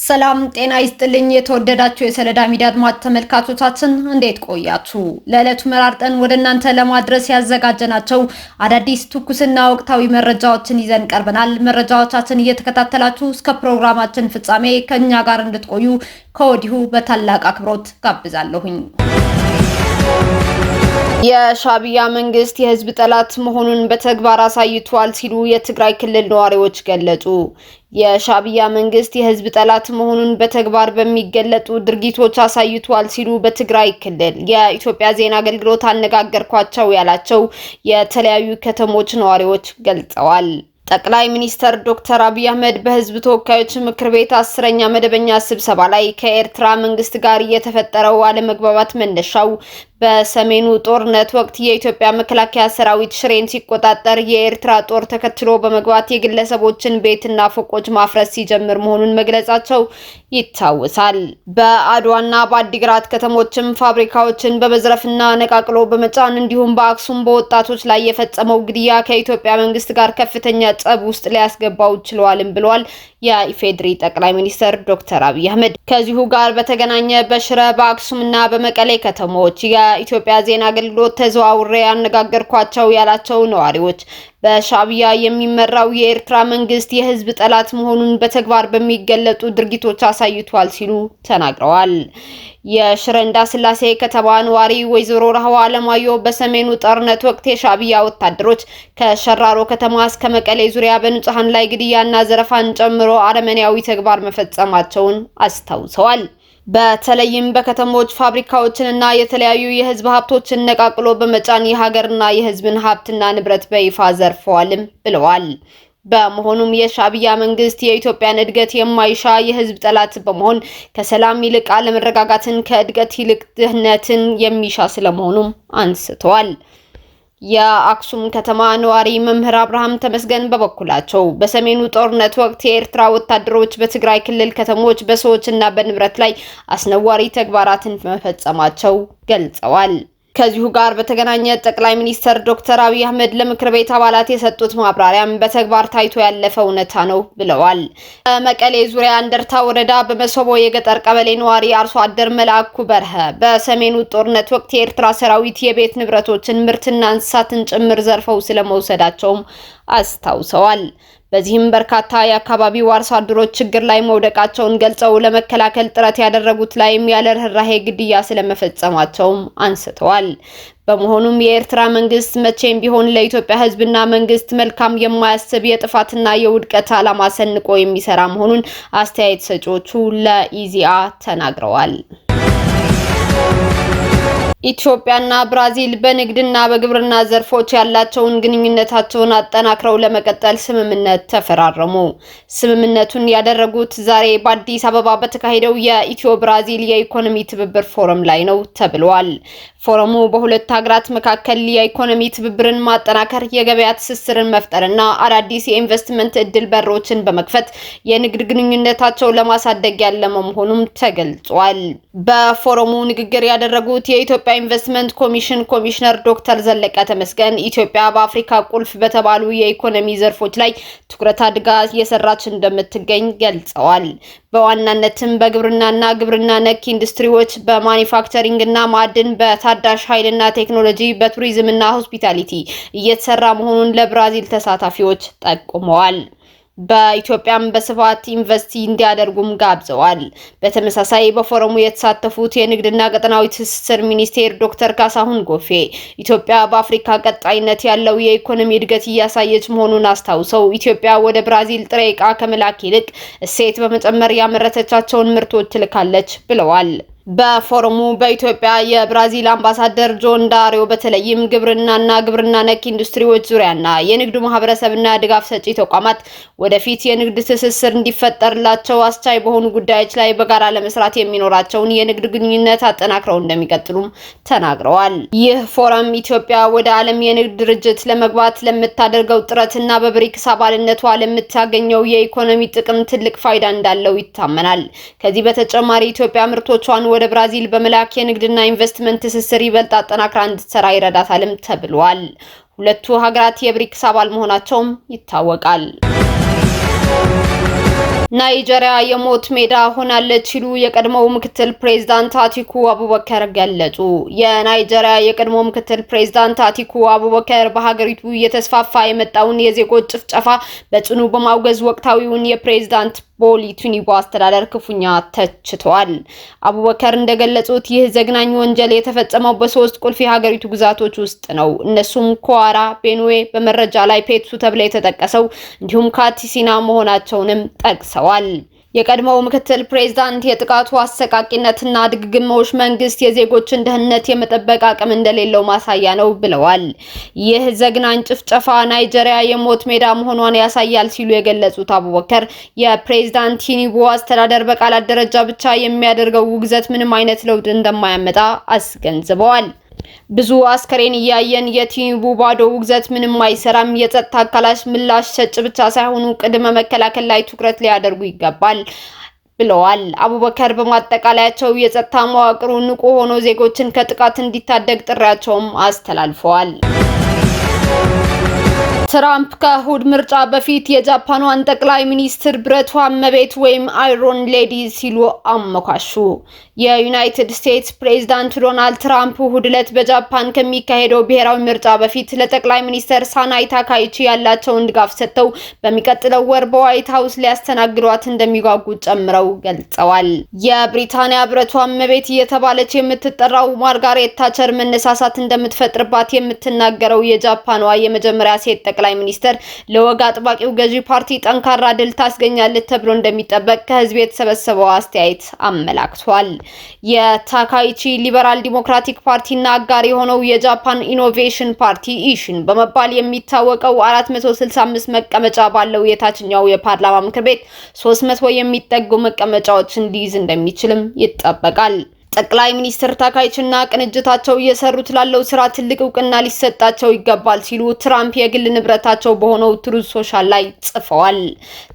ሰላም ጤና ይስጥልኝ። የተወደዳችሁ የሰለዳ ሚዲያ አድማጭ ተመልካቾቻችን እንዴት ቆያችሁ? ለዕለቱ መራርጠን ወደ እናንተ ለማድረስ ያዘጋጀናቸው አዳዲስ ትኩስና ወቅታዊ መረጃዎችን ይዘን ቀርበናል። መረጃዎቻችን እየተከታተላችሁ እስከ ፕሮግራማችን ፍጻሜ ከኛ ጋር እንድትቆዩ ከወዲሁ በታላቅ አክብሮት ጋብዛለሁኝ። የሻዕቢያ መንግስት የህዝብ ጠላት መሆኑን በተግባር አሳይቷል ሲሉ የትግራይ ክልል ነዋሪዎች ገለጹ። የሻዕቢያ መንግስት የህዝብ ጠላት መሆኑን በተግባር በሚገለጡ ድርጊቶች አሳይቷል ሲሉ በትግራይ ክልል የኢትዮጵያ ዜና አገልግሎት አነጋገርኳቸው ያላቸው የተለያዩ ከተሞች ነዋሪዎች ገልጸዋል። ጠቅላይ ሚኒስትር ዶክተር አብይ አህመድ በህዝብ ተወካዮች ምክር ቤት 10ኛ መደበኛ ስብሰባ ላይ ከኤርትራ መንግስት ጋር የተፈጠረው አለመግባባት መነሻው በሰሜኑ ጦርነት ወቅት የኢትዮጵያ መከላከያ ሰራዊት ሽሬን ሲቆጣጠር የኤርትራ ጦር ተከትሎ በመግባት የግለሰቦችን ቤትና ፎቆች ማፍረስ ሲጀምር መሆኑን መግለጻቸው ይታወሳል። በአድዋና በአዲግራት ከተሞችም ፋብሪካዎችን በመዝረፍና ነቃቅሎ በመጫን እንዲሁም በአክሱም በወጣቶች ላይ የፈጸመው ግድያ ከኢትዮጵያ መንግስት ጋር ከፍተኛ ጸብ ውስጥ ሊያስገባው ችሏልም ብለዋል የኢፌዴሪ ጠቅላይ ሚኒስትር ዶክተር አብይ አህመድ። ከዚሁ ጋር በተገናኘ በሽረ በአክሱምና በመቀሌ ከተሞች የኢትዮጵያ ዜና አገልግሎት ተዘዋውሬ ያነጋገርኳቸው ያላቸው ነዋሪዎች በሻዕቢያ የሚመራው የኤርትራ መንግስት የህዝብ ጠላት መሆኑን በተግባር በሚገለጡ ድርጊቶች አሳይቷል ሲሉ ተናግረዋል። የሽረ እንዳስላሴ ከተማ ነዋሪ ወይዘሮ ራህዋ አለማዮ በሰሜኑ ጦርነት ወቅት የሻዕቢያ ወታደሮች ከሸራሮ ከተማ እስከ መቀሌ ዙሪያ በንጹሃን ላይ ግድያና ዘረፋን ጨምሮ አረመኔያዊ ተግባር መፈጸማቸውን አስታውሰዋል። በተለይም በከተሞች ፋብሪካዎችንና የተለያዩ የህዝብ ሀብቶችን ነቃቅሎ በመጫን የሀገርና የህዝብን ሀብትና ንብረት በይፋ ዘርፈዋልም ብለዋል። በመሆኑም የሻዕቢያ መንግስት የኢትዮጵያን እድገት የማይሻ የህዝብ ጠላት በመሆን ከሰላም ይልቅ አለመረጋጋትን፣ ከእድገት ይልቅ ድህነትን የሚሻ ስለመሆኑም አንስተዋል። የአክሱም ከተማ ነዋሪ መምህር አብርሃም ተመስገን በበኩላቸው በሰሜኑ ጦርነት ወቅት የኤርትራ ወታደሮች በትግራይ ክልል ከተሞች በሰዎችና በንብረት ላይ አስነዋሪ ተግባራትን መፈጸማቸው ገልጸዋል። ከዚሁ ጋር በተገናኘ ጠቅላይ ሚኒስትር ዶክተር አብይ አህመድ ለምክር ቤት አባላት የሰጡት ማብራሪያም በተግባር ታይቶ ያለፈ እውነታ ነው ብለዋል። በመቀሌ ዙሪያ እንደርታ ወረዳ በመሶቦ የገጠር ቀበሌ ነዋሪ አርሶ አደር መልአኩ በርሀ በሰሜኑ ጦርነት ወቅት የኤርትራ ሰራዊት የቤት ንብረቶችን፣ ምርትና እንስሳትን ጭምር ዘርፈው ስለመውሰዳቸውም አስታውሰዋል። በዚህም በርካታ የአካባቢው አርሶ አደሮች ችግር ላይ መውደቃቸውን ገልጸው ለመከላከል ጥረት ያደረጉት ላይም ያለ ርህራሄ ግድያ ስለመፈጸማቸውም አንስተዋል። በመሆኑም የኤርትራ መንግስት መቼም ቢሆን ለኢትዮጵያ ህዝብና መንግስት መልካም የማያስብ የጥፋትና የውድቀት ዓላማ ሰንቆ የሚሰራ መሆኑን አስተያየት ሰጪዎቹ ለኢዜአ ተናግረዋል። ኢትዮጵያና ብራዚል በንግድና በግብርና ዘርፎች ያላቸውን ግንኙነታቸውን አጠናክረው ለመቀጠል ስምምነት ተፈራረሙ። ስምምነቱን ያደረጉት ዛሬ በአዲስ አበባ በተካሄደው የኢትዮ ብራዚል የኢኮኖሚ ትብብር ፎረም ላይ ነው ተብሏል። ፎረሙ በሁለት ሀገራት መካከል የኢኮኖሚ ትብብርን ማጠናከር፣ የገበያ ትስስርን መፍጠርና አዳዲስ የኢንቨስትመንት እድል በሮችን በመክፈት የንግድ ግንኙነታቸው ለማሳደግ ያለመ መሆኑም ተገልጿል። በፎረሙ ንግግር ያደረጉት የኢትዮጵያ ኢንቨስትመንት ኮሚሽን ኮሚሽነር ዶክተር ዘለቀ ተመስገን ኢትዮጵያ በአፍሪካ ቁልፍ በተባሉ የኢኮኖሚ ዘርፎች ላይ ትኩረት አድርጋ እየሰራች እንደምትገኝ ገልጸዋል። በዋናነትም በግብርናና ግብርና ነክ ኢንዱስትሪዎች፣ በማኒፋክቸሪንግ እና ማዕድን፣ በታዳሽ ኃይልና ቴክኖሎጂ፣ በቱሪዝም እና ሆስፒታሊቲ እየተሰራ መሆኑን ለብራዚል ተሳታፊዎች ጠቁመዋል። በኢትዮጵያም በስፋት ኢንቨስት እንዲያደርጉም ጋብዘዋል። በተመሳሳይ በፎረሙ የተሳተፉት የንግድና ቀጠናዊ ትስስር ሚኒስቴር ዶክተር ካሳሁን ጎፌ ኢትዮጵያ በአፍሪካ ቀጣይነት ያለው የኢኮኖሚ እድገት እያሳየች መሆኑን አስታውሰው ኢትዮጵያ ወደ ብራዚል ጥሬ ዕቃ ከመላክ ይልቅ እሴት በመጨመር ያመረተቻቸውን ምርቶች ትልካለች ብለዋል። በፎረሙ በኢትዮጵያ የብራዚል አምባሳደር ጆን ዳሪዮ በተለይም ግብርናና ግብርና ነክ ኢንዱስትሪዎች ዙሪያና የንግዱ ማህበረሰብና ድጋፍ ሰጪ ተቋማት ወደፊት የንግድ ትስስር እንዲፈጠርላቸው አስቻይ በሆኑ ጉዳዮች ላይ በጋራ ለመስራት የሚኖራቸውን የንግድ ግንኙነት አጠናክረው እንደሚቀጥሉም ተናግረዋል። ይህ ፎረም ኢትዮጵያ ወደ ዓለም የንግድ ድርጅት ለመግባት ለምታደርገው ጥረትና በብሪክስ አባልነቷ ለምታገኘው የኢኮኖሚ ጥቅም ትልቅ ፋይዳ እንዳለው ይታመናል። ከዚህ በተጨማሪ ኢትዮጵያ ምርቶቿን ወደ ብራዚል በመላክ የንግድና ኢንቨስትመንት ትስስር ይበልጥ አጠናክራ እንድትሰራ ይረዳታልም ተብሏል። ሁለቱ ሀገራት የብሪክስ አባል መሆናቸውም ይታወቃል። ናይጄሪያ የሞት ሜዳ ሆናለች ሲሉ የቀድሞው ምክትል ፕሬዝዳንት አቲኩ አቡበከር ገለጹ። የናይጄሪያ የቀድሞው ምክትል ፕሬዝዳንት አቲኩ አቡበከር በሀገሪቱ እየተስፋፋ የመጣውን የዜጎች ጭፍጨፋ በጽኑ በማውገዝ ወቅታዊውን የፕሬዝዳንት ቦላ ቲኑቡ አስተዳደር ክፉኛ ተችተዋል። አቡበከር እንደገለጹት ይህ ዘግናኝ ወንጀል የተፈጸመው በሶስት ቁልፍ የሀገሪቱ ግዛቶች ውስጥ ነው። እነሱም ኳራ፣ ቤኑዌ፣ በመረጃ ላይ ፔትሱ ተብሎ የተጠቀሰው እንዲሁም ካቲሲና መሆናቸውንም ጠቅሰዋል። የቀድሞው ምክትል ፕሬዝዳንት የጥቃቱ አሰቃቂነትና ድግግሞሽ መንግስት የዜጎችን ደህንነት የመጠበቅ አቅም እንደሌለው ማሳያ ነው ብለዋል። ይህ ዘግናኝ ጭፍጨፋ ናይጄሪያ የሞት ሜዳ መሆኗን ያሳያል ሲሉ የገለጹት አቡበከር የፕሬዝዳንት ቲኑቡ አስተዳደር በቃላት ደረጃ ብቻ የሚያደርገው ውግዘት ምንም አይነት ለውጥ እንደማያመጣ አስገንዝበዋል። ብዙ አስከሬን እያየን የቲኑቡ ባዶ ውግዘት ምንም አይሰራም። የጸጥታ አካላት ምላሽ ሰጭ ብቻ ሳይሆኑ ቅድመ መከላከል ላይ ትኩረት ሊያደርጉ ይገባል ብለዋል። አቡበከር በማጠቃለያቸው የጸጥታ መዋቅሩ ንቁ ሆኖ ዜጎችን ከጥቃት እንዲታደግ ጥሪያቸውም አስተላልፈዋል። ትራምፕ ከእሁድ ምርጫ በፊት የጃፓኗን ጠቅላይ ሚኒስትር ብረቷ እመቤት ወይም አይሮን ሌዲ ሲሉ አሞካሹ። የዩናይትድ ስቴትስ ፕሬዝዳንት ዶናልድ ትራምፕ እሁድ ዕለት በጃፓን ከሚካሄደው ብሔራዊ ምርጫ በፊት ለጠቅላይ ሚኒስትር ሳናይ ታካይቺ ያላቸውን ድጋፍ ሰጥተው በሚቀጥለው ወር በዋይት ሀውስ ሊያስተናግዷት እንደሚጓጉ ጨምረው ገልጸዋል። የብሪታንያ ብረቷ እመቤት እየተባለች የምትጠራው ማርጋሬት ታቸር መነሳሳት እንደምትፈጥርባት የምትናገረው የጃፓኗ የመጀመሪያ ሴት ጠቅላይ ሚኒስትር ለወግ አጥባቂው ገዢ ፓርቲ ጠንካራ ድል ታስገኛለች ተብሎ እንደሚጠበቅ ከህዝብ የተሰበሰበው አስተያየት አመላክቷል። የታካይቺ ሊበራል ዲሞክራቲክ ፓርቲና አጋር የሆነው የጃፓን ኢኖቬሽን ፓርቲ ኢሽን በመባል የሚታወቀው 465 መቀመጫ ባለው የታችኛው የፓርላማ ምክር ቤት 300 የሚጠጉ መቀመጫዎች እንዲይዝ እንደሚችልም ይጠበቃል። ጠቅላይ ሚኒስትር ታካይቺና ቅንጅታቸው እየሰሩት ላለው ስራ ትልቅ እውቅና ሊሰጣቸው ይገባል ሲሉ ትራምፕ የግል ንብረታቸው በሆነው ትሩዝ ሶሻል ላይ ጽፈዋል።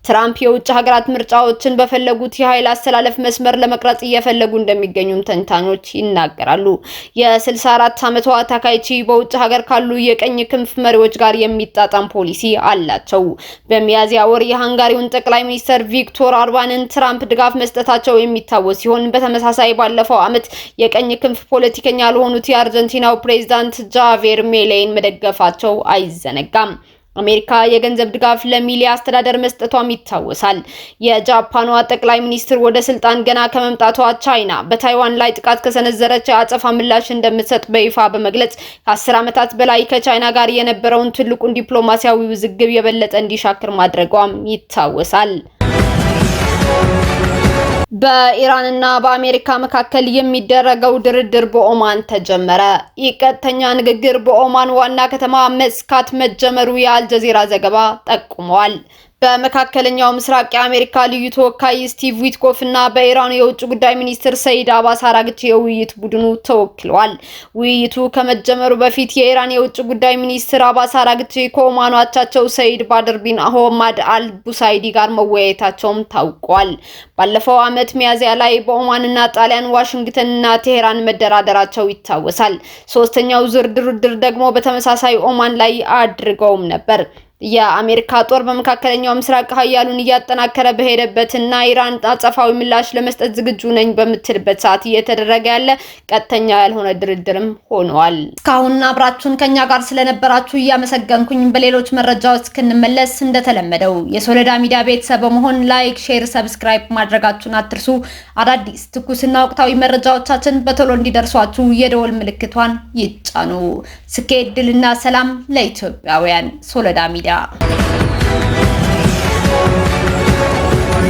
ትራምፕ የውጭ ሀገራት ምርጫዎችን በፈለጉት የኃይል አስተላለፍ መስመር ለመቅረጽ እየፈለጉ እንደሚገኙም ተንታኞች ይናገራሉ። የ64 ዓመቷ ታካይቺ በውጭ ሀገር ካሉ የቀኝ ክንፍ መሪዎች ጋር የሚጣጣም ፖሊሲ አላቸው። በሚያዝያ ወር የሃንጋሪውን ጠቅላይ ሚኒስትር ቪክቶር ኦርባንን ትራምፕ ድጋፍ መስጠታቸው የሚታወስ ሲሆን በተመሳሳይ ባለፈው ዓመት የቀኝ ክንፍ ፖለቲከኛ ለሆኑት የአርጀንቲናው ፕሬዝዳንት ጃቬር ሜሌይን መደገፋቸው አይዘነጋም። አሜሪካ የገንዘብ ድጋፍ ለሚሊ አስተዳደር መስጠቷም ይታወሳል። የጃፓኗ ጠቅላይ ሚኒስትር ወደ ስልጣን ገና ከመምጣቷ ቻይና በታይዋን ላይ ጥቃት ከሰነዘረች አጸፋ ምላሽ እንደምትሰጥ በይፋ በመግለጽ ከ10 ዓመታት በላይ ከቻይና ጋር የነበረውን ትልቁን ዲፕሎማሲያዊ ውዝግብ የበለጠ እንዲሻክር ማድረጓም ይታወሳል። በኢራንና በአሜሪካ መካከል የሚደረገው ድርድር በኦማን ተጀመረ። ቀጥተኛ ንግግር በኦማን ዋና ከተማ መስካት መጀመሩ የአልጀዚራ ዘገባ ጠቁሟል። በመካከለኛው ምስራቅ የአሜሪካ ልዩ ተወካይ ስቲቭ ዊትኮፍ እና በኢራን የውጭ ጉዳይ ሚኒስትር ሰይድ አባስ አራግቺ የውይይት ቡድኑ ተወክለዋል። ውይይቱ ከመጀመሩ በፊት የኢራን የውጭ ጉዳይ ሚኒስትር አባስ አራግቺ ከኦማኑ አቻቸው ሰይድ ባድር ቢን አህመድ አል ቡሳይዲ ጋር መወያየታቸውም ታውቋል። ባለፈው ዓመት ሚያዝያ ላይ በኦማንና ጣሊያን ዋሽንግተንና ቴሄራን መደራደራቸው ይታወሳል። ሶስተኛው ዙር ድርድር ደግሞ በተመሳሳይ ኦማን ላይ አድርገውም ነበር። የአሜሪካ ጦር በመካከለኛው ምስራቅ ኃያሉን እያጠናከረ በሄደበትና ኢራን አጸፋዊ ምላሽ ለመስጠት ዝግጁ ነኝ በምትልበት ሰዓት እየተደረገ ያለ ቀጥተኛ ያልሆነ ድርድርም ሆኗል። እስካሁን አብራችሁን ከኛ ጋር ስለነበራችሁ እያመሰገንኩኝ በሌሎች መረጃዎች እስክንመለስ እንደተለመደው የሶሎዳ ሚዲያ ቤተሰብ በመሆን ላይክ፣ ሼር፣ ሰብስክራይብ ማድረጋችሁን አትርሱ። አዳዲስ ትኩስና ወቅታዊ መረጃዎቻችን በቶሎ እንዲደርሷችሁ የደወል ምልክቷን ይጫኑ። ስኬት፣ ድልና ሰላም ለኢትዮጵያውያን። ሶሎዳ ሚዲያ